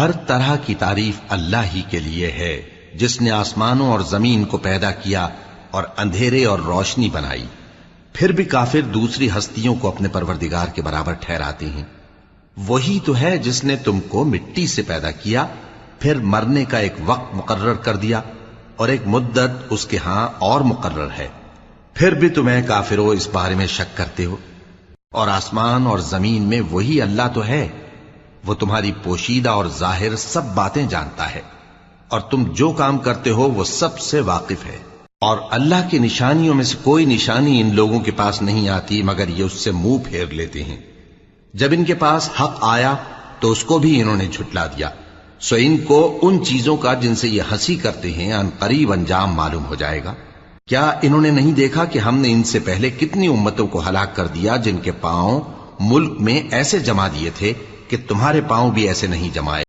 ہر طرح کی تعریف اللہ ہی کے لیے ہے جس نے آسمانوں اور زمین کو پیدا کیا اور اندھیرے اور روشنی بنائی۔ پھر بھی کافر دوسری ہستیوں کو اپنے پروردگار کے برابر ٹھہراتے ہیں۔ وہی تو ہے جس نے تم کو مٹی سے پیدا کیا، پھر مرنے کا ایک وقت مقرر کر دیا اور ایک مدت اس کے ہاں اور مقرر ہے، پھر بھی تمہیں کافروں اس بارے میں شک کرتے ہو۔ اور آسمان اور زمین میں وہی اللہ تو ہے، وہ تمہاری پوشیدہ اور ظاہر سب باتیں جانتا ہے، اور تم جو کام کرتے ہو وہ سب سے واقف ہے۔ اور اللہ کی نشانیوں میں سے کوئی نشانی ان لوگوں کے پاس نہیں آتی مگر یہ اس سے منہ پھیر لیتے ہیں۔ جب ان کے پاس حق آیا تو اس کو بھی انہوں نے جھٹلا دیا، سو ان کو ان چیزوں کا جن سے یہ ہنسی کرتے ہیں ان قریب انجام معلوم ہو جائے گا۔ کیا انہوں نے نہیں دیکھا کہ ہم نے ان سے پہلے کتنی امتوں کو ہلاک کر دیا جن کے پاؤں ملک میں ایسے جما دیے تھے کہ تمہارے پاؤں بھی ایسے نہیں جمائے؟